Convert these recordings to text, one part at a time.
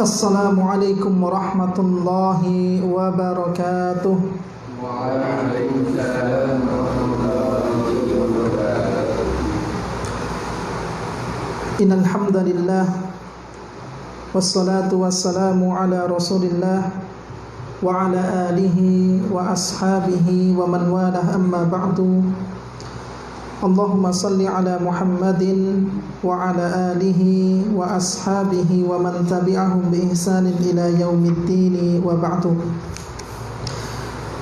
Assalamualaikum warahmatullahi wabarakatuh. Waalaikumsalam warahmatullahi wabarakatuh. Innal hamdalillah wassalatu wassalamu ala Rasulillah wa ala alihi wa ashabihi wa man walah, amma ba'du. Allahumma salli ala Muhammadin wa ala alihi wa ashabihi wa man tabi'ahum bi ihsanin ila yaumiddin, wa ba'du.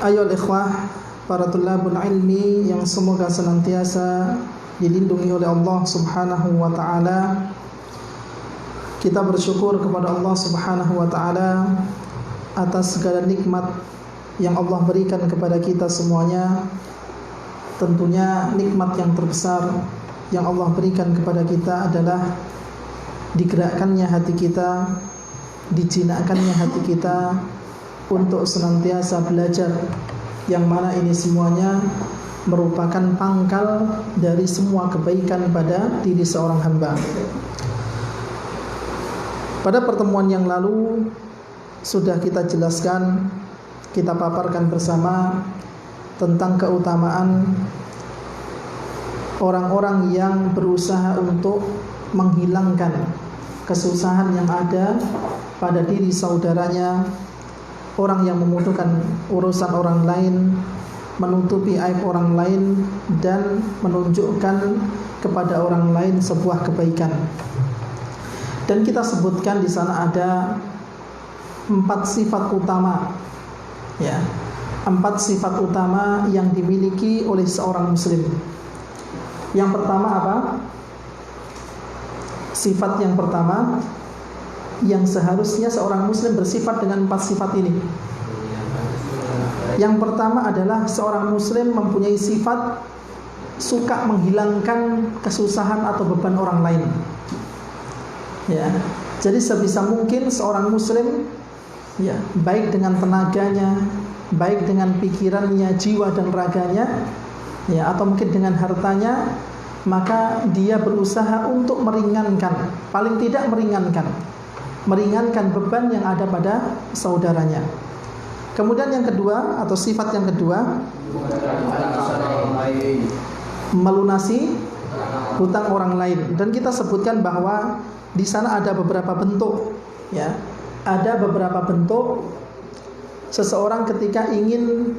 Ayo ikhwah, para tulabul ilmi yang semoga senantiasa dilindungi oleh Allah Subhanahu wa ta'ala. Kita bersyukur kepada Allah Subhanahu wa ta'ala atas segala nikmat yang Allah berikan kepada kita semuanya. Tentunya nikmat yang terbesar yang Allah berikan kepada kita adalah digerakkannya hati kita, dijinakkannya hati kita untuk senantiasa belajar, yang mana ini semuanya merupakan pangkal dari semua kebaikan pada diri seorang hamba. Pada pertemuan yang lalu sudah kita jelaskan, kita paparkan bersama tentang keutamaan orang-orang yang berusaha untuk menghilangkan kesusahan yang ada pada diri saudaranya, orang yang membutuhkan urusan orang lain, menutupi aib orang lain, dan menunjukkan kepada orang lain sebuah kebaikan. Dan kita sebutkan di sana ada 4 sifat utama, ya, 4 sifat utama yang dimiliki oleh seorang muslim. Yang pertama apa? Sifat yang pertama yang seharusnya seorang muslim bersifat dengan 4 sifat ini. Yang pertama adalah seorang muslim mempunyai sifat suka menghilangkan kesusahan atau beban orang lain. Ya. Jadi sebisa mungkin seorang muslim, ya, baik dengan tenaganya, baik dengan pikirannya, jiwa dan raganya, ya, atau mungkin dengan hartanya, maka dia berusaha untuk meringankan, paling tidak meringankan beban yang ada pada saudaranya. Kemudian yang kedua, atau sifat yang kedua, melunasi hutang orang lain. Dan kita sebutkan bahwa di sana ada beberapa bentuk, ya, ada beberapa bentuk seseorang ketika ingin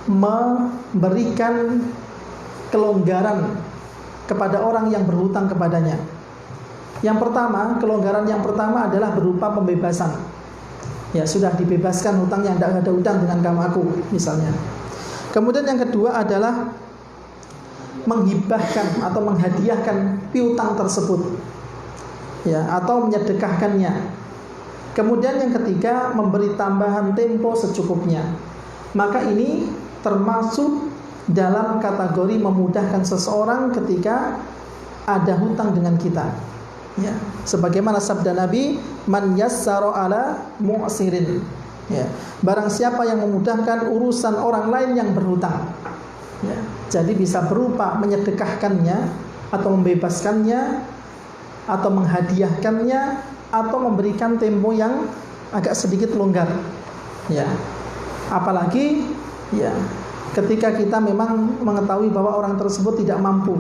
memberikan kelonggaran kepada orang yang berhutang kepadanya. Yang pertama, kelonggaran yang pertama adalah berupa pembebasan. Ya, sudah dibebaskan hutangnya, tidak ada hutang dengan kamu aku, misalnya. Kemudian yang kedua adalah menghibahkan atau menghadiahkan piutang tersebut, ya, atau menyedekahkannya. Kemudian yang ketiga, memberi tambahan tempo secukupnya. Maka ini termasuk dalam kategori memudahkan seseorang ketika ada hutang dengan kita, ya. Sebagaimana sabda Nabi, man yassara ala mu'sirin, ya. Barang siapa yang memudahkan urusan orang lain yang berhutang, ya. Jadi bisa berupa menyedekahkannya, atau membebaskannya, atau menghadiahkannya, atau memberikan tempo yang agak sedikit longgar, ya. Apalagi, ya, ketika kita memang mengetahui bahwa orang tersebut tidak mampu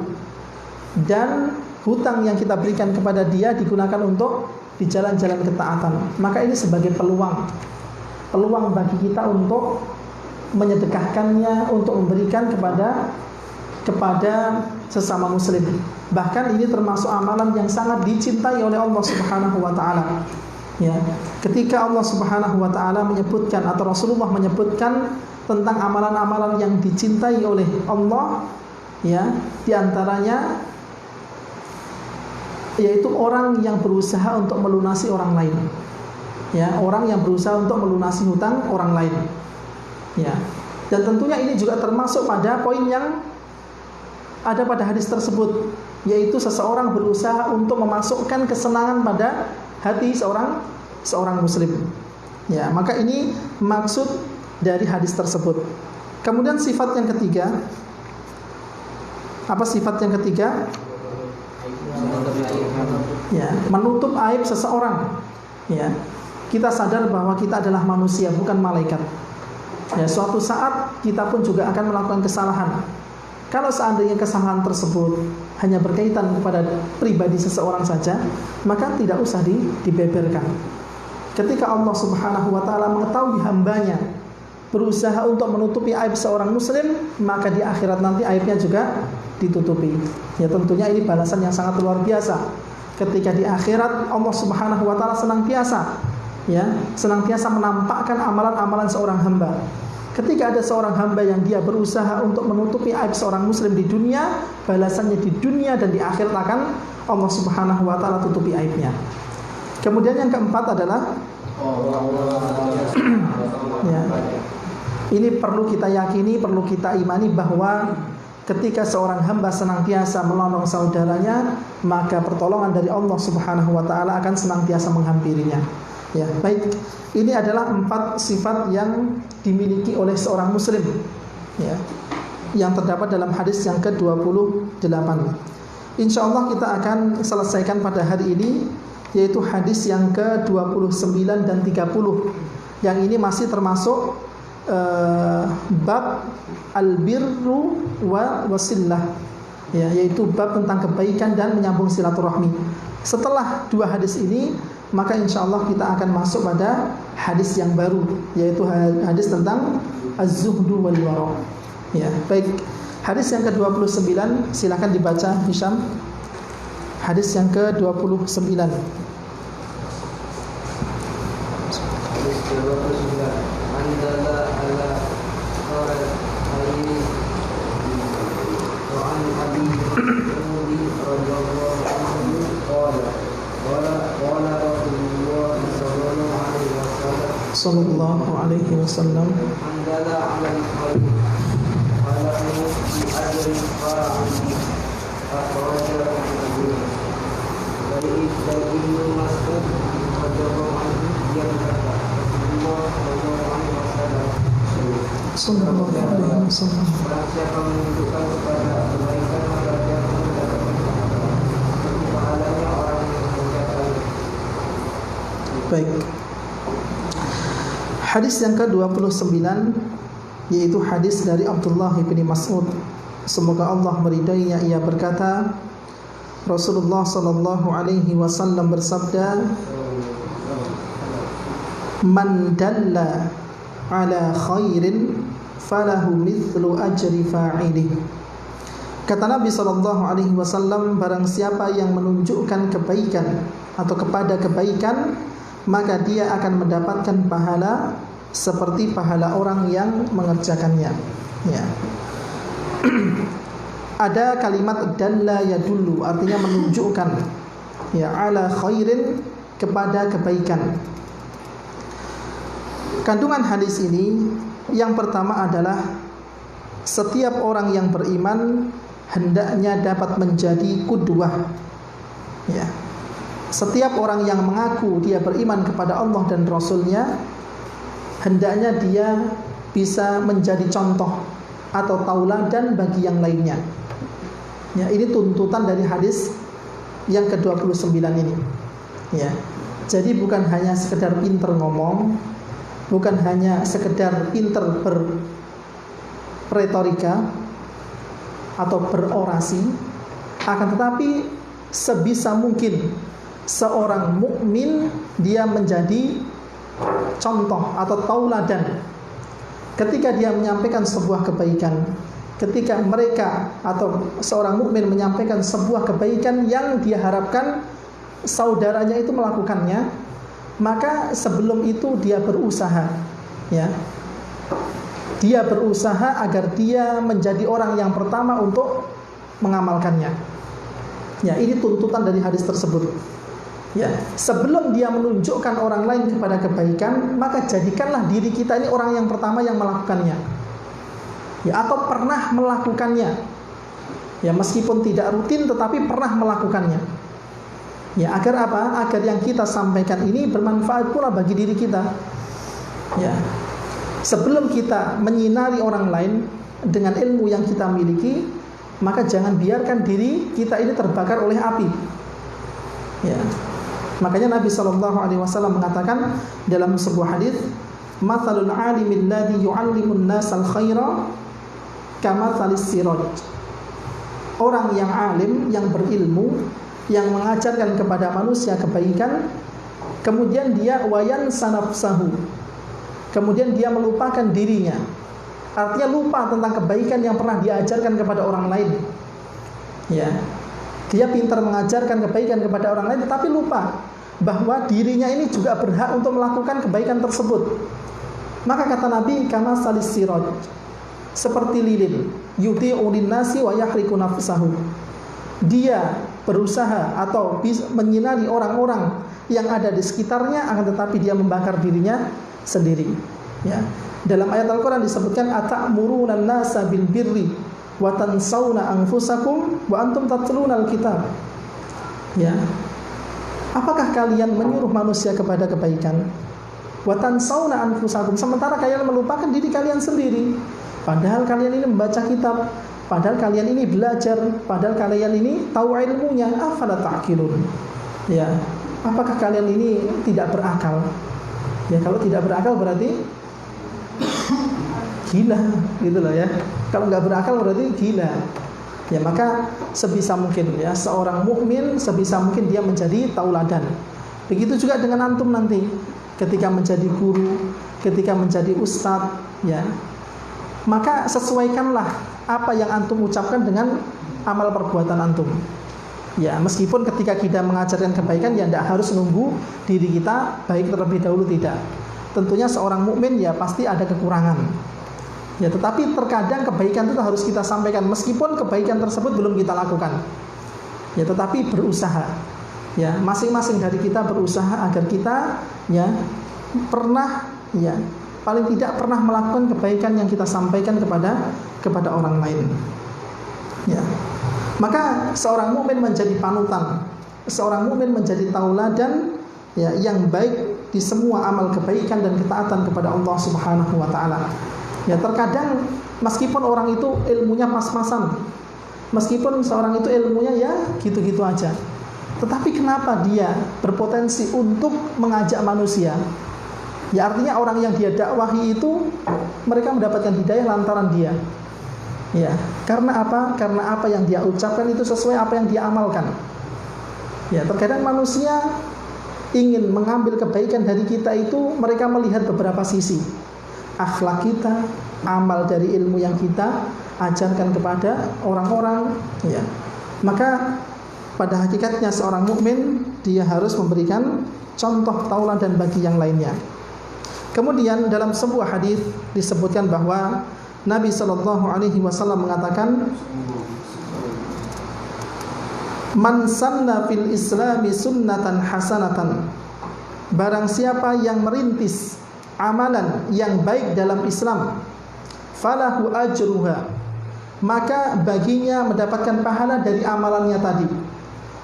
dan hutang yang kita berikan kepada dia digunakan untuk di jalan-jalan ketaatan, maka ini sebagai peluang bagi kita untuk menyedekahkannya, untuk memberikan kepada sesama muslim. Bahkan ini termasuk amalan yang sangat dicintai oleh Allah Subhanahu wa ta'ala, ya. Ketika Allah Subhanahu wa ta'ala menyebutkan, atau Rasulullah menyebutkan tentang amalan-amalan yang dicintai oleh Allah, ya, diantaranya yaitu orang yang berusaha untuk melunasi orang lain, ya, orang yang berusaha untuk melunasi hutang orang lain, ya. Dan tentunya ini juga termasuk pada poin yang ada pada hadis tersebut, yaitu seseorang berusaha untuk memasukkan kesenangan pada hati seorang muslim, ya. Maka ini maksud dari hadis tersebut. Kemudian sifat yang ketiga, apa sifat yang ketiga? Ya, menutup aib seseorang. Ya, kita sadar bahwa kita adalah manusia, bukan malaikat. Ya, suatu saat kita pun juga akan melakukan kesalahan. Kalau seandainya kesalahan tersebut hanya berkaitan kepada pribadi seseorang saja, maka tidak usah dibeberkan. Ketika Allah Subhanahu wa taala mengetahui hambanya berusaha untuk menutupi aib seorang muslim, maka di akhirat nanti aibnya juga ditutupi. Ya, tentunya ini balasan yang sangat luar biasa. Ketika di akhirat Allah Subhanahu wa taala senantiasa menampakkan amalan-amalan seorang hamba. Ketika ada seorang hamba yang dia berusaha untuk menutupi aib seorang muslim di dunia, balasannya di dunia dan di akhirat akan Allah Subhanahu wa taala tutupi aibnya. Kemudian yang keempat adalah ya, ini perlu kita yakini, perlu kita imani bahwa ketika seorang hamba senantiasa menolong saudaranya, maka pertolongan dari Allah Subhanahu wa taala akan senantiasa menghampirinya. Ya, baik. Ini adalah 4 sifat yang dimiliki oleh seorang muslim, ya, yang terdapat dalam hadis yang ke-28. Insyaallah kita akan selesaikan pada hari ini, yaitu hadis yang ke-29 dan 30. Yang ini masih termasuk bab al-birru wa wasillah, ya, yaitu bab tentang kebaikan dan menyambung silaturahmi. Setelah 2 hadis ini, maka insyaallah kita akan masuk pada hadis yang baru, yaitu hadis tentang az-zuhdu wal wara. Ya, baik. Hadis yang ke-29 silakan dibaca Hisham. Hadis yang ke-29. Hadis ke-29. Andala ala qarat ayni wa an abi Umudi radhiyallahu anhu qala Rasulullah sallallahu alaihi wasallam Andala ala al-qarat falahu bi ajri fa'ali akhraja Abu dari Ibnu Mas'ud radhiyallahu anhu yang berkata sallallahu alaihi wasallam, barang siapa menunjukkan kepada kebaikan maka dia akan mendapatkan seperti pahalanya orang yang mengerjakan. Baik. Hadis yang ke-29 yaitu hadis dari Abdullah bin Mas'ud, semoga Allah meridainya, ia berkata, Rasulullah sallallahu alaihi wasallam bersabda, man dalla ala khairin falahu mithlu ajri fa'ilih. Kata Nabi sallallahu alaihi wasallam, barang siapa yang menunjukkan kebaikan atau kepada kebaikan, maka dia akan mendapatkan pahala seperti pahala orang yang mengerjakannya. Ya. Ada kalimat dalla yadullu, artinya menunjukkan, ya, ala khairin, kepada kebaikan. Kandungan hadis ini yang pertama adalah setiap orang yang beriman hendaknya dapat menjadi qudwah. Ya. Setiap orang yang mengaku dia beriman kepada Allah dan Rasul-Nya, hendaknya dia bisa menjadi contoh atau tauladan bagi yang lainnya. Ya, ini tuntutan dari hadis yang ke-29 ini. Ya. Jadi bukan hanya sekedar pinter ngomong, bukan hanya sekedar pinter berretorika atau berorasi, akan tetapi sebisa mungkin seorang mukmin dia menjadi contoh atau tauladan ketika dia menyampaikan sebuah kebaikan. Ketika mereka atau seorang mukmin menyampaikan sebuah kebaikan yang dia harapkan saudaranya itu melakukannya, maka sebelum itu dia berusaha, ya. Dia berusaha agar dia menjadi orang yang pertama untuk mengamalkannya. Ya, ini tuntutan dari hadis tersebut. Ya, sebelum dia menunjukkan orang lain kepada kebaikan, maka jadikanlah diri kita ini orang yang pertama yang melakukannya. Ya, atau pernah melakukannya. Ya, meskipun tidak rutin tetapi pernah melakukannya. Ya, agar apa? Agar yang kita sampaikan ini bermanfaat pula bagi diri kita. Ya. Sebelum kita menyinari orang lain dengan ilmu yang kita miliki, maka jangan biarkan diri kita ini terbakar oleh api. Ya. Makanya Nabi SAW mengatakan dalam sebuah hadis, "Matsalul 'alimil ladzi yu'allimun nasal khaira kamatsalis siraj." Orang yang alim, yang berilmu, yang mengajarkan kepada manusia kebaikan, kemudian dia wayan sanafsahu, kemudian dia melupakan dirinya. Artinya lupa tentang kebaikan yang pernah diajarkan kepada orang lain. Ya. Dia pintar mengajarkan kebaikan kepada orang lain, tetapi lupa bahwa dirinya ini juga berhak untuk melakukan kebaikan tersebut. Maka kata Nabi, kama salis siraj, seperti lilin, yuti'u linnasi wa yahriku nafsahu. Dia berusaha atau menyinari orang-orang yang ada di sekitarnya, akan tetapi dia membakar dirinya sendiri. Ya. Dalam ayat Al-Quran disebutkan, ata'muruna an-nasa bil birri wa tansawna anfusakum wa antum tatluna al-kitab. Ya. Apakah kalian menyuruh manusia kepada kebaikan? Wa tansawna anfusakum, sementara kalian melupakan diri kalian sendiri. Padahal kalian ini membaca kitab, padahal kalian ini belajar, padahal kalian ini tahu ilmunya. Afala ta'qilun. Ya. Apakah kalian ini tidak berakal? Ya, kalau tidak berakal berarti gila, gitu loh ya. Kalau nggak berakal berarti gila. Ya, maka sebisa mungkin ya seorang mukmin sebisa mungkin dia menjadi tauladan. Begitu juga dengan antum nanti ketika menjadi guru, ketika menjadi ustadz, ya. Maka sesuaikanlah apa yang antum ucapkan dengan amal perbuatan antum. Ya, meskipun ketika kita mengajarkan kebaikan ya tidak harus nunggu diri kita baik terlebih dahulu, tidak. Tentunya seorang mukmin ya pasti ada kekurangan. Ya, tetapi terkadang kebaikan itu harus kita sampaikan meskipun kebaikan tersebut belum kita lakukan. Ya, tetapi berusaha. Ya, masing-masing dari kita berusaha agar kita ya pernah ya paling tidak pernah melakukan kebaikan yang kita sampaikan kepada orang lain. Ya. Maka seorang mukmin menjadi panutan, seorang mukmin menjadi tauladan ya yang baik di semua amal kebaikan dan ketaatan kepada Allah Subhanahu wa taala. Ya, terkadang meskipun orang itu ilmunya pas-pasan, meskipun seorang itu ilmunya ya gitu-gitu aja, tetapi kenapa dia berpotensi untuk mengajak manusia? Ya, artinya orang yang dia dakwahi itu mereka mendapatkan hidayah lantaran dia. Ya, karena apa? Karena apa yang dia ucapkan itu sesuai apa yang dia amalkan. Ya, terkadang manusia ingin mengambil kebaikan dari kita itu mereka melihat beberapa sisi. Akhlak kita, amal dari ilmu yang kita ajarkan kepada orang-orang, ya. Maka pada hakikatnya seorang mukmin dia harus memberikan contoh tauladan bagi yang lainnya. Kemudian dalam sebuah hadis disebutkan bahwa Nabi SAW mengatakan, man sanna fil islami sunnatan hasanatan, barang siapa yang merintis amalan yang baik dalam Islam, falahu ajruha, maka baginya mendapatkan pahala dari amalannya tadi,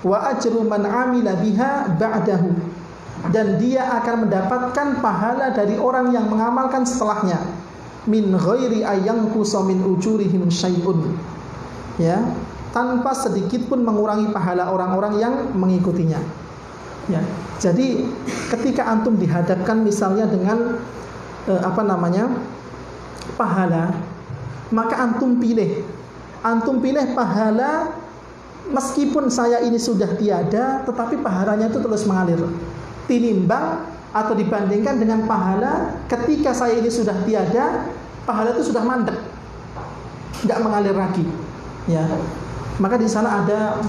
wa ajru man amila biha ba'dahu, dan dia akan mendapatkan pahala dari orang yang mengamalkan setelahnya, min ghairi ayanqusa min ujurihim syai'un, ya, tanpa sedikit pun mengurangi pahala orang-orang yang mengikutinya. Ya, jadi ketika antum dihadapkan misalnya dengan pahala, maka antum pilih pahala meskipun saya ini sudah tiada, tetapi pahalanya itu terus mengalir, tinimbang atau dibandingkan dengan pahala ketika saya ini sudah tiada, pahala itu sudah mandek, nggak mengalir lagi. Ya, maka di sana ada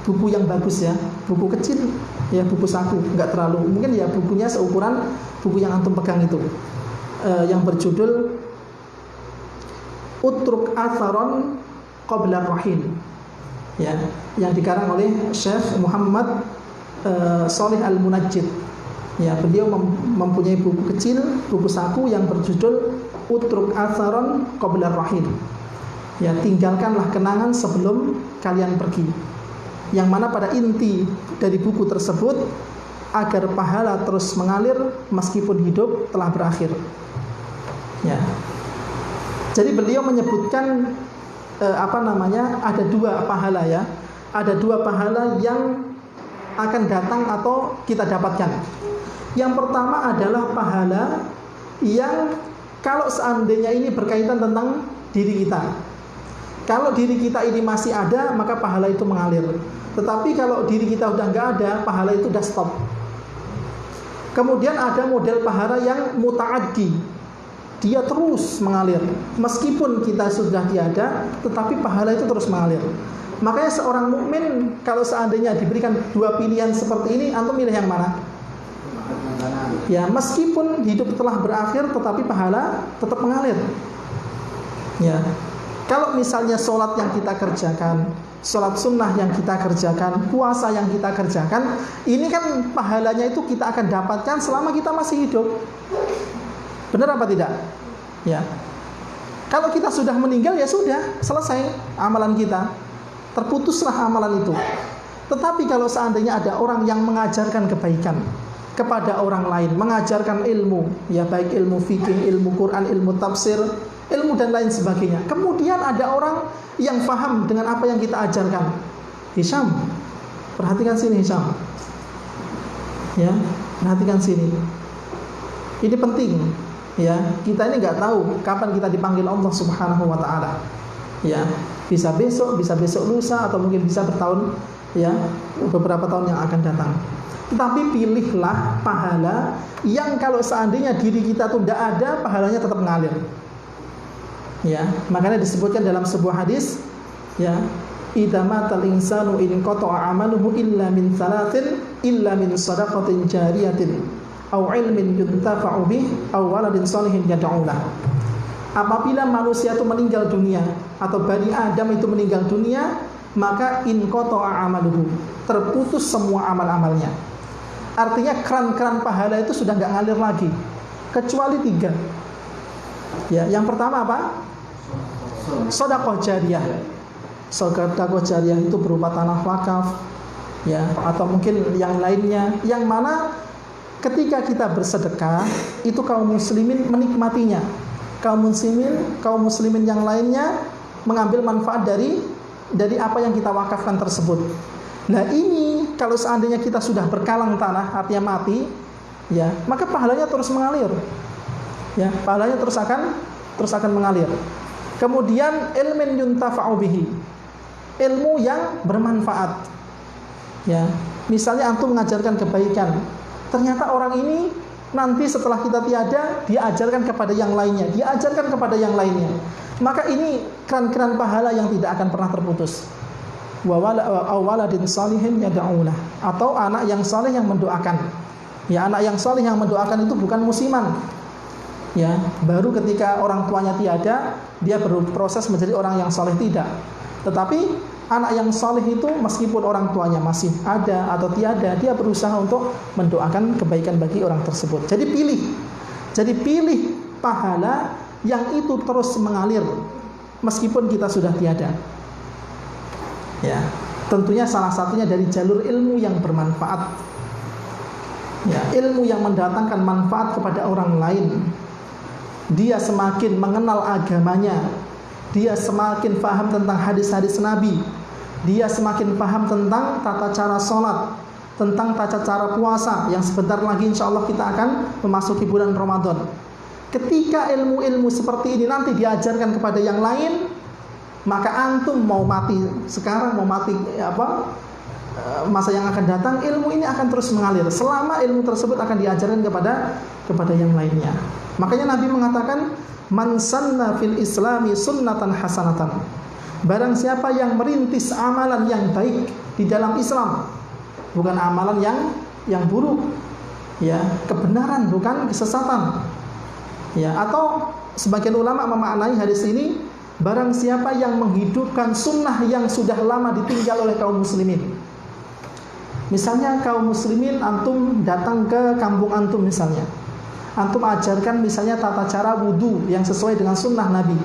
buku yang bagus ya, buku kecil ya, buku saku, nggak terlalu, mungkin ya bukunya seukuran buku yang antum pegang itu, yang berjudul Utruk Atharon Qabla Rahim, ya, yang dikarang oleh Syekh Muhammad Shalih Al-Munajjid. Ya, beliau mempunyai buku kecil, buku saku yang berjudul Utruk Atharon Qabla Rahim. Ya, tinggalkanlah kenangan sebelum kalian pergi. Yang mana pada inti dari buku tersebut agar pahala terus mengalir meskipun hidup telah berakhir. Ya. Jadi beliau menyebutkan ada dua pahala ya. Ada dua pahala yang akan datang atau kita dapatkan. Yang pertama adalah pahala yang kalau seandainya ini berkaitan tentang diri kita. Kalau diri kita ini masih ada, maka pahala itu mengalir. Tetapi kalau diri kita udah nggak ada, pahala itu udah stop. Kemudian ada model pahala yang muta'addi, dia terus mengalir. Meskipun kita sudah tiada, tetapi pahala itu terus mengalir. Makanya seorang mukmin kalau seandainya diberikan dua pilihan seperti ini, antum milih yang mana? Ya, meskipun hidup telah berakhir, tetapi pahala tetap mengalir. Ya, kalau misalnya sholat yang kita kerjakan, sholat sunnah yang kita kerjakan, puasa yang kita kerjakan, ini kan pahalanya itu kita akan dapatkan selama kita masih hidup. Benar apa tidak? Ya. Kalau kita sudah meninggal, ya sudah, selesai amalan kita, terputuslah amalan itu. Tetapi kalau seandainya ada orang yang mengajarkan kebaikan kepada orang lain, mengajarkan ilmu, ya baik ilmu fikih, ilmu Quran, ilmu tafsir, ilmu dan lain sebagainya. Kemudian ada orang yang paham dengan apa yang kita ajarkan. Hisham, perhatikan sini Hisham. Ya, perhatikan sini. Ini penting. Ya, kita ini nggak tahu kapan kita dipanggil Allah Subhanahu Wa Taala. Ya, bisa besok lusa, atau mungkin bisa bertahun, ya beberapa tahun yang akan datang. Tetapi pilihlah pahala yang kalau seandainya diri kita tuh tidak ada, pahalanya tetap mengalir. Ya, makanya disebutkan dalam sebuah hadis, ya, idza matal insanu in qata'a amaluhu illa min thalathin, illa min shadaqatin jariyatin, aw ilmin yuntafa'u bih, aw waladin shalihin yad'u lah. Apabila manusia itu meninggal dunia atau Bani Adam itu meninggal dunia, maka in qata'a amaluhu, terputus semua amal-amalnya. Artinya keran-keran pahala itu sudah nggak ngalir lagi, kecuali 3. Ya, yang pertama apa? Sedekah jariyah. Sedekah jariyah itu berupa tanah wakaf, ya, atau mungkin yang lainnya, yang mana ketika kita bersedekah itu kaum muslimin menikmatinya. Kaum muslimin yang lainnya mengambil manfaat dari apa yang kita wakafkan tersebut. Nah ini kalau seandainya kita sudah berkalang tanah, artinya mati, ya, maka pahalanya terus mengalir. Ya, pahalanya terus akan mengalir. Kemudian ilmin yuntafa'u bihi, ilmu yang bermanfaat. Ya, misalnya antum mengajarkan kebaikan, ternyata orang ini nanti setelah kita tiada, dia ajarkan kepada yang lainnya, maka ini keran-keran pahala yang tidak akan pernah terputus. Wa waladin shalihin yad'ulah, atau anak yang saleh yang mendoakan. Ya, anak yang saleh yang mendoakan itu bukan musiman. Ya, baru ketika orang tuanya tiada, dia berproses menjadi orang yang saleh, tidak. Tetapi anak yang saleh itu meskipun orang tuanya masih ada atau tiada, dia berusaha untuk mendoakan kebaikan bagi orang tersebut. Jadi pilih pahala yang itu terus mengalir meskipun kita sudah tiada. Ya, tentunya salah satunya dari jalur ilmu yang bermanfaat. Ya, ilmu yang mendatangkan manfaat kepada orang lain. Dia semakin mengenal agamanya, dia semakin paham tentang hadis-hadis Nabi, dia semakin paham tentang tata cara sholat, tentang tata cara puasa yang sebentar lagi insya Allah kita akan memasuki bulan Ramadan. Ketika ilmu-ilmu seperti ini nanti diajarkan kepada yang lain, maka antum mau mati sekarang, mau mati masa yang akan datang, ilmu ini akan terus mengalir selama ilmu tersebut akan diajarkan kepada yang lainnya. Makanya Nabi mengatakan, man sanna fil islami sunnatan hasanatan, barang siapa yang merintis amalan yang baik di dalam Islam, bukan amalan yang buruk, ya, kebenaran bukan kesesatan. Ya, atau sebagian ulama memaknai hadis ini, barang siapa yang menghidupkan sunnah yang sudah lama ditinggal oleh kaum muslimin. Misalnya kaum muslimin, antum datang ke kampung antum misalnya, antum ajarkan misalnya tata cara wudu yang sesuai dengan sunnah Nabi.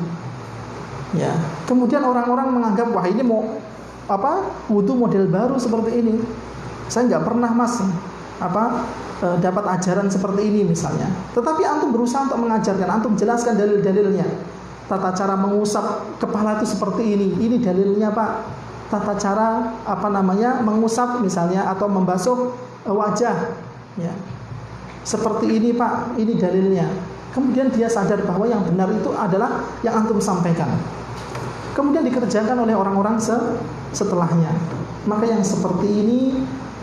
Ya, kemudian orang-orang menganggap, wah ini mau wudu model baru seperti ini. Saya nggak pernah mas dapat ajaran seperti ini misalnya. Tetapi antum berusaha untuk mengajarkan, antum jelaskan dalil-dalilnya. Tata cara mengusap kepala itu seperti ini dalilnya Pak. tata cara mengusap misalnya atau membasuh wajah, ya. Seperti ini Pak, ini dalilnya. Kemudian dia sadar bahwa yang benar itu adalah yang antum sampaikan. Kemudian dikerjakan oleh orang-orang setelahnya. Maka yang seperti ini,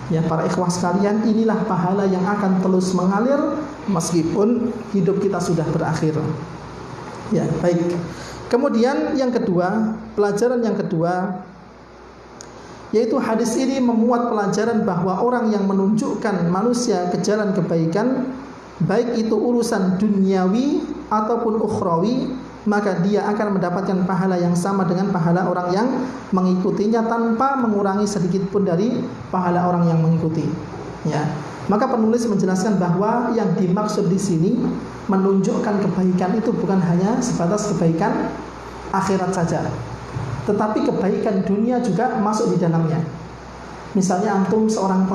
ya para ikhwah sekalian, inilah pahala yang akan terus mengalir meskipun hidup kita sudah berakhir. Ya, baik. Kemudian yang kedua, pelajaran yang kedua, yaitu hadis ini memuat pelajaran bahwa orang yang menunjukkan manusia ke jalan kebaikan, baik itu urusan duniawi ataupun ukhrawi, maka dia akan mendapatkan pahala yang sama dengan pahala orang yang mengikutinya tanpa mengurangi sedikit pun dari pahala orang yang mengikuti. Ya. Maka penulis menjelaskan bahwa yang dimaksud di sini menunjukkan kebaikan itu bukan hanya sebatas kebaikan akhirat saja, tetapi kebaikan dunia juga masuk di dalamnya. Misalnya antum seorang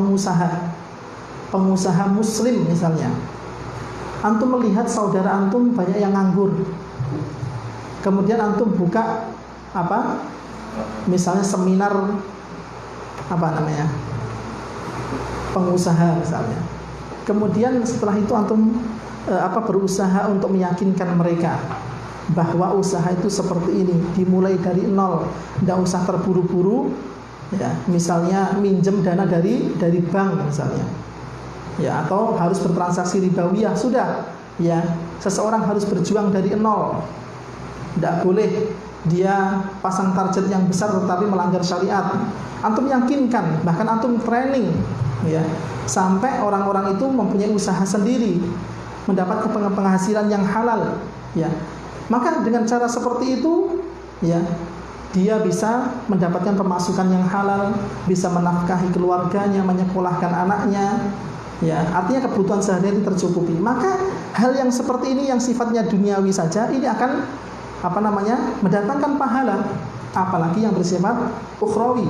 pengusaha muslim misalnya. Antum melihat saudara antum banyak yang nganggur. Kemudian antum buka misalnya seminar pengusaha misalnya. Kemudian setelah itu antum berusaha untuk meyakinkan mereka bahwa usaha itu seperti ini, dimulai dari nol, tidak usah terburu-buru, ya. Misalnya minjem dana dari bank misalnya, ya, atau harus bertransaksi ribawiyah, sudah, ya. Seseorang harus berjuang dari nol, tidak boleh dia pasang target yang besar tetapi melanggar syariat. Antum yakinkan, bahkan antum training, ya, sampai orang-orang itu mempunyai usaha sendiri, mendapat penghasilan yang halal, ya. Maka dengan cara seperti itu, ya, dia bisa mendapatkan pemasukan yang halal, bisa menafkahi keluarganya, menyekolahkan anaknya, ya, artinya kebutuhan sehari-hari tercukupi. Maka hal yang seperti ini yang sifatnya duniawi saja, ini akan mendatangkan pahala, apalagi yang bersifat ukhrawi,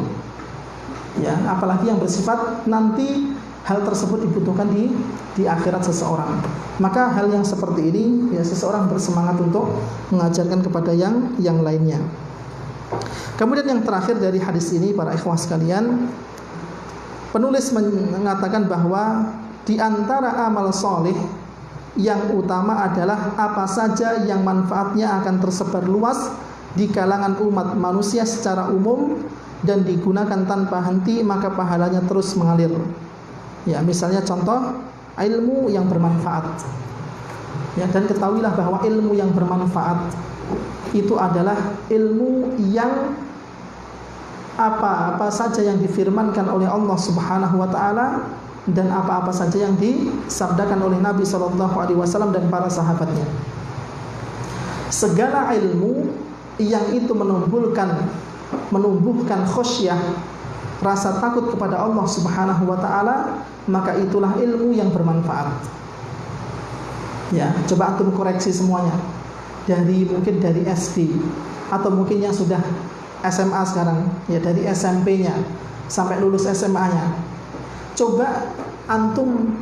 ya, apalagi yang bersifat nanti hal tersebut dibutuhkan di akhirat seseorang. Maka hal yang seperti ini, ya, seseorang bersemangat untuk mengajarkan kepada yang lainnya. Kemudian yang terakhir dari hadis ini para ikhwah sekalian, penulis mengatakan bahwa di antara amal soleh yang utama adalah apa saja yang manfaatnya akan tersebar luas di kalangan umat manusia secara umum dan digunakan tanpa henti, maka pahalanya terus mengalir. Ya, misalnya contoh ilmu yang bermanfaat. Ya, dan ketahuilah bahwa ilmu yang bermanfaat itu adalah ilmu yang apa saja yang difirmankan oleh Allah Subhanahu wa taala dan apa-apa saja yang disabdakan oleh Nabi sallallahu alaihi wasallam dan para sahabatnya. Segala ilmu yang itu menumbuhkan khasyah, rasa takut kepada Allah Subhanahu wa taala, maka itulah ilmu yang bermanfaat. Ya, coba antum koreksi semuanya. Mungkin dari SD atau mungkin yang sudah SMA sekarang, ya, dari SMP-nya sampai lulus SMA-nya. Coba antum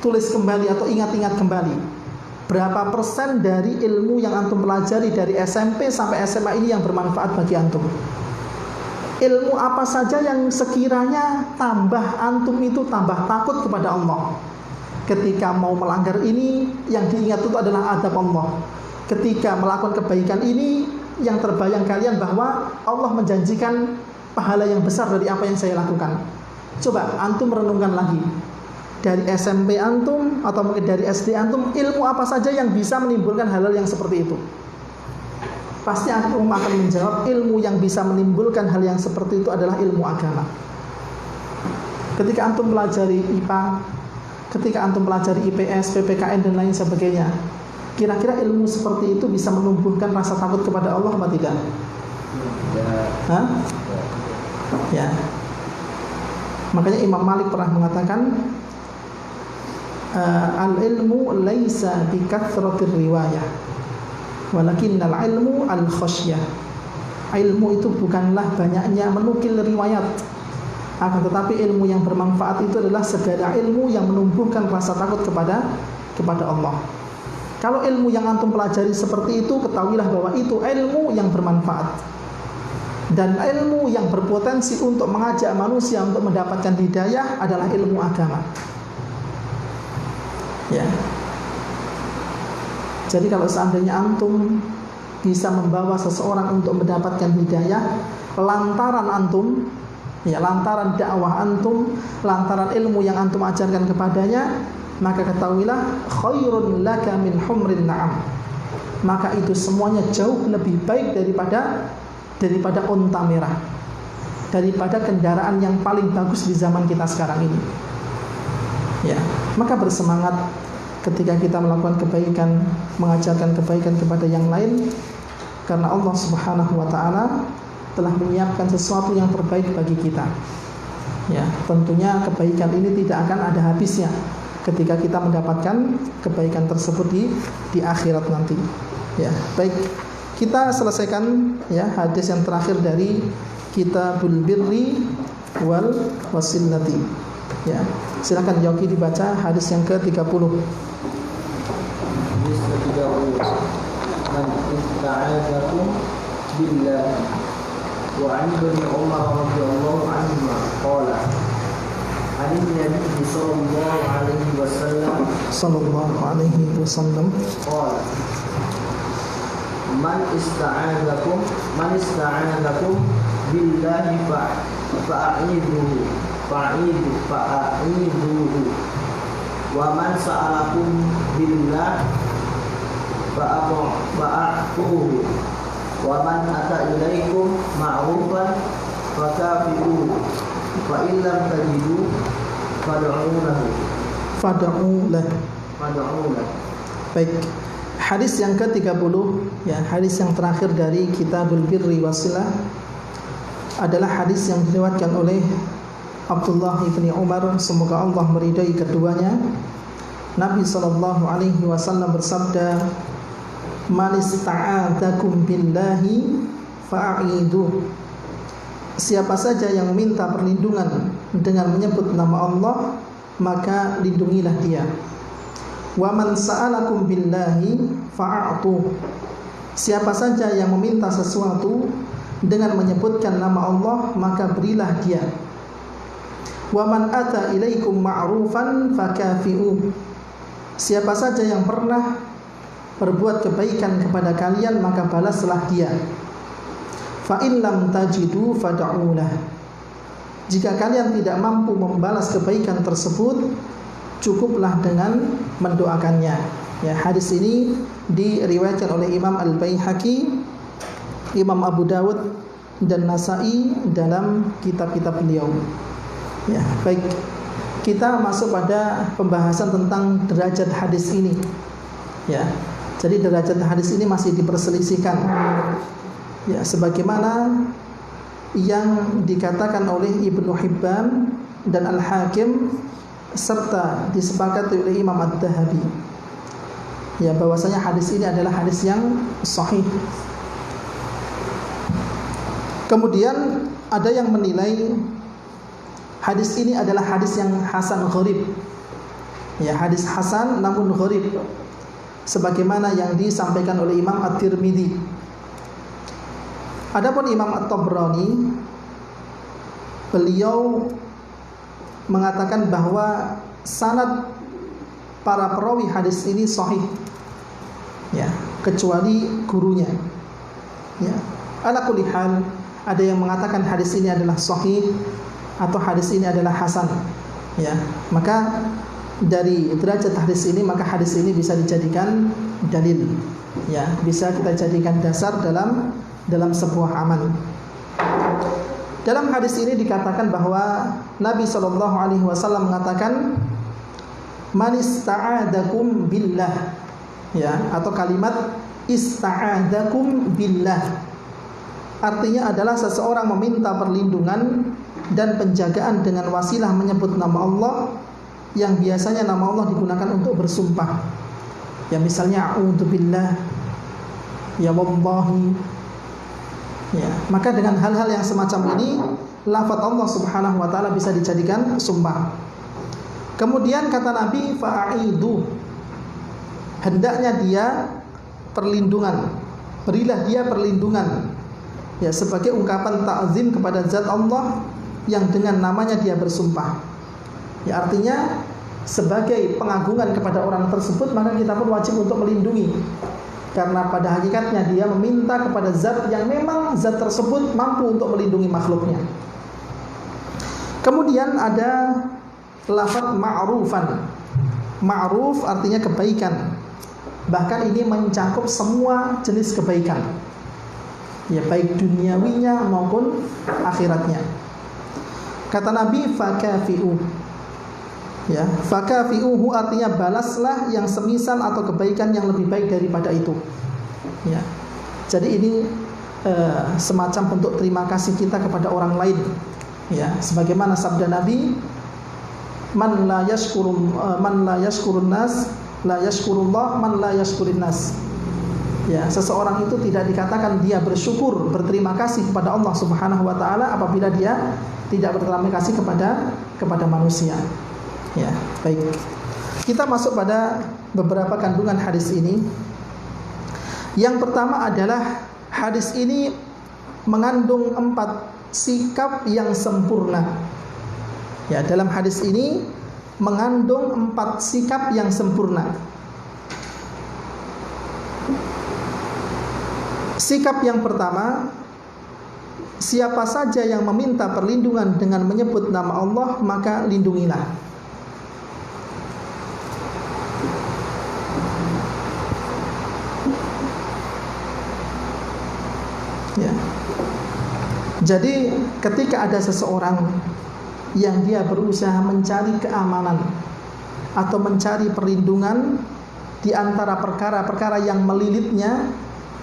tulis kembali atau ingat-ingat kembali berapa persen dari ilmu yang antum pelajari dari SMP sampai SMA ini yang bermanfaat bagi antum. Ilmu apa saja yang sekiranya tambah antum itu tambah takut kepada Allah. Ketika mau melanggar ini, yang diingat itu adalah adab Allah. Ketika melakukan kebaikan ini, yang terbayang kalian bahwa Allah menjanjikan pahala yang besar dari apa yang saya lakukan. Coba antum renungkan lagi. Dari SMP antum atau mungkin dari SD antum, ilmu apa saja yang bisa menimbulkan hal-hal yang seperti itu? Pasti antum akan menjawab ilmu yang bisa menimbulkan hal yang seperti itu adalah ilmu agama. Ketika antum pelajari IPA, ketika antum pelajari IPS, PPKN dan lain sebagainya, kira-kira ilmu seperti itu bisa menumbuhkan rasa takut kepada Allah atau tidak? Hah? Ya. Makanya Imam Malik pernah mengatakan, al-ilmu laisa bikathratir riwayah, walakinnal ilmu al-khasyah. Ilmu itu bukanlah banyaknya menukil riwayat, akan tetapi ilmu yang bermanfaat itu adalah segala ilmu yang menumbuhkan rasa takut kepada Allah. Kalau ilmu yang antum pelajari seperti itu, ketahuilah bahwa itu ilmu yang bermanfaat dan ilmu yang berpotensi untuk mengajak manusia untuk mendapatkan hidayah adalah ilmu agama. Ya. Jadi kalau seandainya antum bisa membawa seseorang untuk mendapatkan hidayah lantaran antum, ya, lantaran dakwah antum, lantaran ilmu yang antum ajarkan kepadanya, maka ketahuilah khairun laka min humrin na'am. Maka itu semuanya jauh lebih baik daripada unta merah, daripada kendaraan yang paling bagus di zaman kita sekarang ini. Ya, maka bersemangat ketika kita melakukan kebaikan, mengajarkan kebaikan kepada yang lain, karena Allah Subhanahu wa taala telah menyiapkan sesuatu yang terbaik bagi kita. Ya, tentunya kebaikan ini tidak akan ada habisnya ketika kita mendapatkan kebaikan tersebut di akhirat nanti. Ya, baik. Kita selesaikan ya hadis yang terakhir dari Kitabul Birri wal Wasilati. Ya, silakan Yogi dibaca hadis yang ke-30. Hadis ke-30. Man ista'adzakum billah wa 'an ibni Umar radhiyallahu anhu qala عن النبي صلى الله عليه وسلم قال من استعاذكم بالله فأعيذوه ومن سألكم بالله فأعطوه ومن أتى إليكم معروفا فكافئوه فإن لم تجدوا fad'u lahu. Baik. Hadis yang ke-30, ya, hadis yang terakhir dari Kitabul Birri Wasilah adalah hadis yang diriwayatkan oleh Abdullah bin Umar, semoga Allah meridai keduanya. Nabi sallallahu alaihi wasallam bersabda, "Man ista'adzakum billahi fa'idhu." Siapa saja yang meminta perlindungan dengan menyebut nama Allah, maka lindungilah dia. Wa man sa'alakum billahi fa'atu. Siapa saja yang meminta sesuatu dengan menyebutkan nama Allah, maka berilah dia. Wa man ata ilaikum ma'rufan fakafi'u. Siapa saja yang pernah berbuat kebaikan kepada kalian, maka balaslah dia. Fa in lam tajidu fad'ulah. Jika kalian tidak mampu membalas kebaikan tersebut, cukuplah dengan mendoakannya. Ya, hadis ini diriwayatkan oleh Imam Al-Baihaqi, Imam Abu Dawud dan Nasa'i dalam kitab-kitab beliau. Ya, baik. Kita masuk pada pembahasan tentang derajat hadis ini. Ya. Jadi derajat hadis ini masih diperselisihkan. Ya, sebagaimana yang dikatakan oleh Ibnu Hibban dan Al-Hakim serta disepakati oleh Imam Ad-Dahabi, ya, bahwasanya hadis ini adalah hadis yang sahih. Kemudian ada yang menilai hadis ini adalah hadis yang hasan gharib. Ya, hadis hasan namun gharib, sebagaimana yang disampaikan oleh Imam At-Tirmidzi. Adapun Imam At-Tabrani, beliau mengatakan bahwa sanad para perawi hadis ini sahih, ya, kecuali gurunya. Ya, ala kulli hal, ada yang mengatakan hadis ini adalah sahih atau hadis ini adalah hasan. Ya, maka dari derajat hadis ini, maka hadis ini bisa dijadikan dalil. Ya, bisa kita jadikan dasar dalam sebuah amal. Dalam hadis ini dikatakan bahwa Nabi SAW mengatakan, "Man ista'adakum billah." Ya, atau kalimat ista'adakum billah artinya adalah seseorang meminta perlindungan dan penjagaan dengan wasilah menyebut nama Allah, yang biasanya nama Allah digunakan untuk bersumpah. Ya, misalnya a'udzubillah, ya wallahi. Ya, maka dengan hal-hal yang semacam ini, lafaz Allah Subhanahu wa taala bisa dijadikan sumpah. Kemudian kata Nabi, fa'aidu. hendaknya dia perlindungan, berilah dia perlindungan, ya, sebagai ungkapan ta'zim kepada zat Allah yang dengan namanya dia bersumpah. Ya, artinya sebagai pengagungan kepada orang tersebut, maka kita pun wajib untuk melindungi, karena pada hakikatnya dia meminta kepada zat yang memang zat tersebut mampu untuk melindungi makhluknya. Kemudian ada lafaz ma'rufan. Ma'ruf artinya kebaikan. Bahkan ini mencakup semua jenis kebaikan, ya, baik duniawinya maupun akhiratnya. Kata Nabi, fakafi'u. Ya, fakafi'uhu artinya balaslah yang semisal atau kebaikan yang lebih baik daripada itu. Ya. Jadi ini semacam bentuk terima kasih kita kepada orang lain. Ya, sebagaimana sabda Nabi, man la yashkurun nas la yashkurullah man la yashkurin nas. Ya, seseorang itu tidak dikatakan dia bersyukur, berterima kasih kepada Allah Subhanahu wa taala apabila dia tidak berterima kasih kepada manusia. Ya, baik. Kita masuk pada beberapa kandungan hadis ini. Yang pertama adalah hadis ini mengandung 4 sikap yang sempurna. Ya, dalam hadis ini mengandung 4 sikap yang sempurna. Sikap yang pertama, siapa saja yang meminta perlindungan dengan menyebut nama Allah, maka lindungilah. Ya. Jadi ketika ada seseorang yang dia berusaha mencari keamanan atau mencari perlindungan di antara perkara-perkara yang melilitnya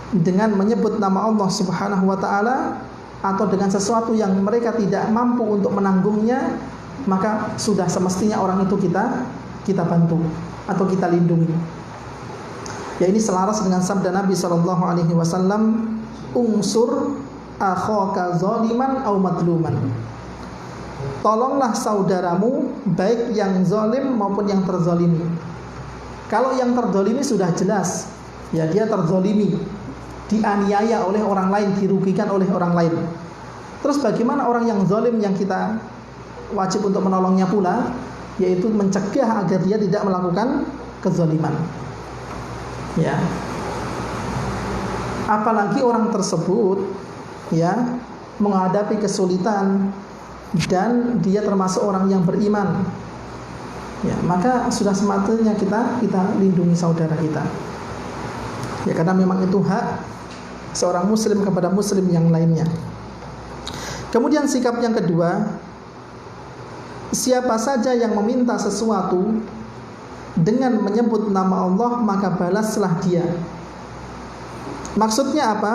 dengan menyebut nama Allah Subhanahu wa taala atau dengan sesuatu yang mereka tidak mampu untuk menanggungnya, maka sudah semestinya orang itu kita bantu atau kita lindungi. Ya, ini selaras dengan sabda Nabi sallallahu alaihi wasallam, unsur akhaka zaliman au madluman. Tolonglah saudaramu baik yang zalim maupun yang terzalimi. Kalau yang terzalimi sudah jelas, ya, dia terzalimi, dianiaya oleh orang lain, dirugikan oleh orang lain. Terus bagaimana orang yang zalim yang kita wajib untuk menolongnya pula, yaitu mencegah agar dia tidak melakukan kezaliman. Ya. Apalagi orang tersebut, ya, menghadapi kesulitan dan dia termasuk orang yang beriman, ya, maka sudah semestinya kita lindungi saudara kita. Ya, karena memang itu hak seorang muslim kepada muslim yang lainnya. Kemudian sikap yang kedua, siapa saja yang meminta sesuatu dengan menyebut nama Allah, maka balaslah dia. Maksudnya apa?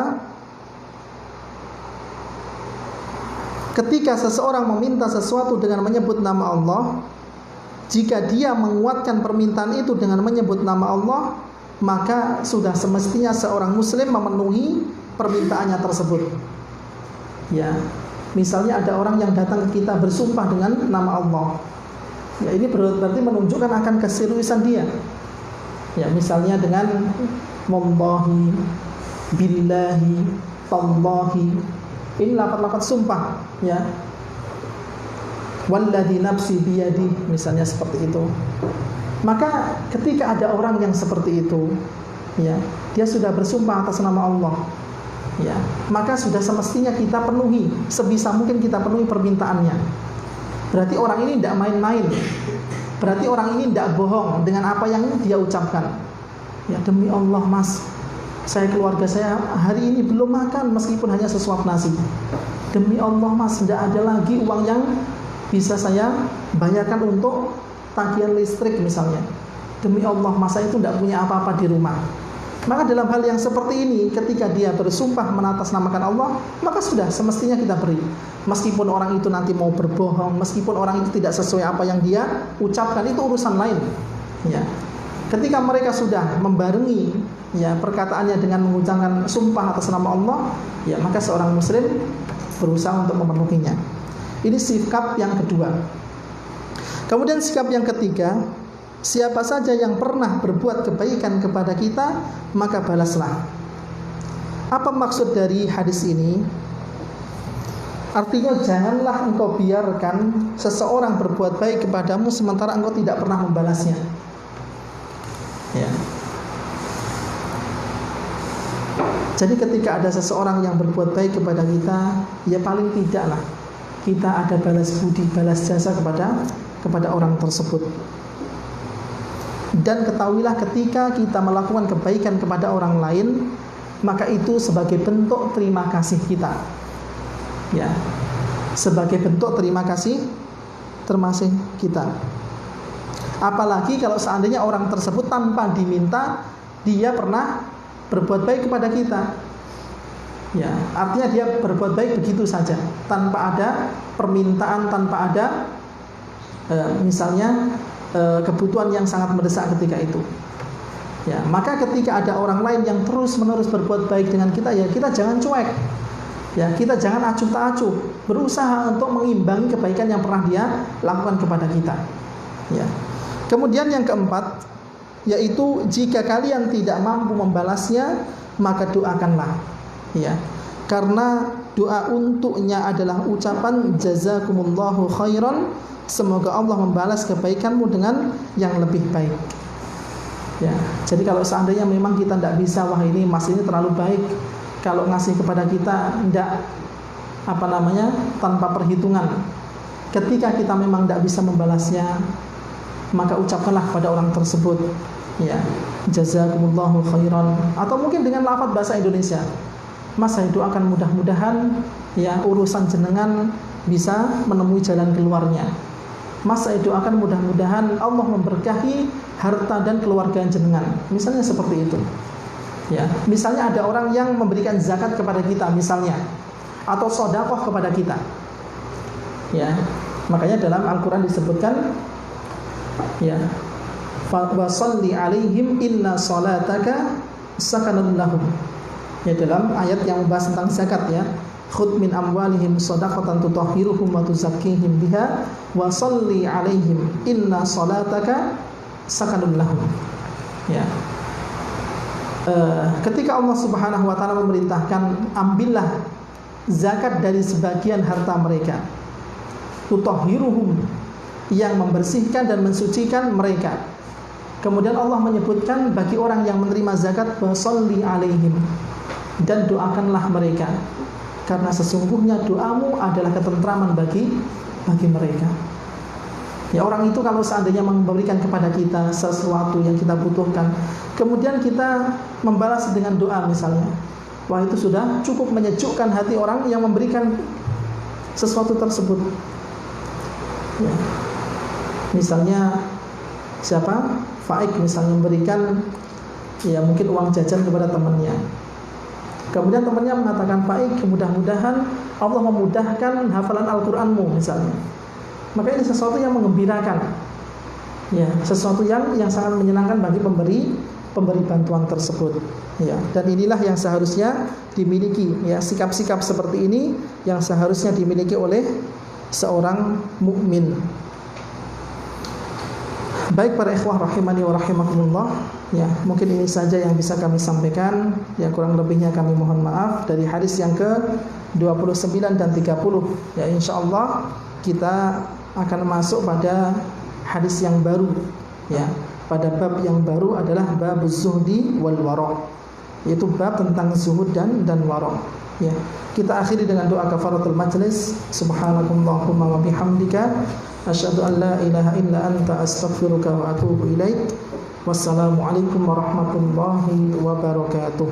Ketika seseorang meminta sesuatu dengan menyebut nama Allah, jika dia menguatkan permintaan itu dengan menyebut nama Allah, maka sudah semestinya seorang muslim memenuhi permintaannya tersebut. Ya, misalnya ada orang yang datang ke kita bersumpah dengan nama Allah. Ya, ini berarti menunjukkan akan keseriusan dia. Ya, misalnya dengan wallahi, billahi, tallahi. Ini lafaz-lafaz sumpah, ya. Walladzi nafsi biyadi, misalnya seperti itu. Maka ketika ada orang yang seperti itu, ya, dia sudah bersumpah atas nama Allah, ya, maka sudah semestinya kita penuhi, sebisa mungkin kita penuhi permintaannya. Berarti orang ini tidak main-main. Berarti orang ini tidak bohong dengan apa yang dia ucapkan. Ya, demi Allah Mas, keluarga saya hari ini belum makan meskipun hanya sesuap nasi. Demi Allah Mas, tidak ada lagi uang yang bisa saya bayarkan untuk tagihan listrik misalnya. Demi Allah Mas, saya itu tidak punya apa-apa di rumah. Maka dalam hal yang seperti ini, ketika dia bersumpah menatasnamakan Allah, maka sudah semestinya kita beri. Meskipun orang itu nanti mau berbohong, meskipun orang itu tidak sesuai apa yang dia ucapkan, itu urusan lain. Ya. Ketika mereka sudah membarengi, ya, perkataannya dengan mengucapkan sumpah atas nama Allah, ya, maka seorang muslim berusaha untuk memenuhinya. Ini sikap yang kedua. Kemudian sikap yang ketiga, siapa saja yang pernah berbuat kebaikan kepada kita, maka balaslah. Apa maksud dari hadis ini? Artinya janganlah engkau biarkan seseorang berbuat baik kepadamu sementara engkau tidak pernah membalasnya. Ya. Jadi ketika ada seseorang yang berbuat baik kepada kita, ya paling tidaklah kita ada balas budi, balas jasa kepada orang tersebut. Dan ketahuilah ketika kita melakukan kebaikan kepada orang lain, maka itu sebagai bentuk terima kasih kita. Ya, sebagai bentuk terima kasih kita. Apalagi kalau seandainya orang tersebut tanpa diminta dia pernah berbuat baik kepada kita. Ya, artinya dia berbuat baik begitu saja, tanpa ada permintaan, tanpa ada misalnya kebutuhan yang sangat mendesak ketika itu. Ya, maka ketika ada orang lain yang terus-menerus berbuat baik dengan kita, ya kita jangan cuek. Ya, kita jangan acuh tak acuh, berusaha untuk mengimbangi kebaikan yang pernah dia lakukan kepada kita. Ya. Kemudian yang keempat, yaitu jika kalian tidak mampu membalasnya, maka doakanlah. Ya. Karena doa untuknya adalah ucapan jazakumullahu khairan, semoga Allah membalas kebaikanmu dengan yang lebih baik. Ya. Jadi kalau seandainya memang kita tidak bisa, wah ini mas ini terlalu baik, kalau ngasih kepada kita tidak tanpa perhitungan. Ketika kita memang tidak bisa membalasnya, maka ucapkanlah kepada orang tersebut, ya, jazakumullahu khairan, atau mungkin dengan lafaz bahasa Indonesia. Mas, saya doakan mudah-mudahan ya urusan jenengan bisa menemui jalan keluarnya. Mas, saya doakan mudah-mudahan Allah memberkahi harta dan keluarga jenengan. Misalnya seperti itu. Ya, misalnya ada orang yang memberikan zakat kepada kita misalnya, atau sedekah kepada kita. Ya, makanya dalam Al-Qur'an disebutkan, ya, wa shalli alaihim inna salataka sakanun lahum. Ya, dalam ayat yang membahas tentang zakat, ya, khudh min amwalihim shadaqatan tutahhiruhum wa tuzakkihim biha wa shalli alaihim inna salataka sakanun lahum. Ya. Ketika Allah Subhanahu wa taala memerintahkan ambillah zakat dari sebagian harta mereka, tutahhiruhum, yang membersihkan dan mensucikan mereka. Kemudian Allah menyebutkan bagi orang yang menerima zakat, washolli alaihim, dan doakanlah mereka, karena sesungguhnya doamu adalah ketentraman bagi mereka. Ya, orang itu kalau seandainya memberikan kepada kita sesuatu yang kita butuhkan, kemudian kita membalas dengan doa misalnya, wah itu sudah cukup menyejukkan hati orang yang memberikan sesuatu tersebut. Ya. Misalnya siapa? Faik misalnya memberikan, ya mungkin uang jajan kepada temannya. Kemudian temannya mengatakan, Faik, mudah-mudahan Allah memudahkan hafalan Al-Qur'anmu misalnya. Maka ini sesuatu yang menggembirakan, ya, sesuatu yang sangat menyenangkan bagi pemberi bantuan tersebut, ya. Dan inilah yang seharusnya dimiliki, ya, sikap-sikap seperti ini yang seharusnya dimiliki oleh seorang mukmin. Baik para ikhwah rahimani wa rahimakumullah, ya, mungkin ini saja yang bisa kami sampaikan, ya, kurang lebihnya kami mohon maaf. Dari hadis yang ke-29 dan 30, ya, insyaallah kita akan masuk pada hadis yang baru, ya, pada bab yang baru adalah bab zuhdi wal wara', yaitu bab tentang zuhud dan wara', ya. Kita akhiri dengan doa kafaratul majlis. Subhanakallahumma wa bihamdika asyhadu an la ilaha illa anta astaghfiruka wa atubu ilaik. Wassalamualaikum warahmatullahi wabarakatuh.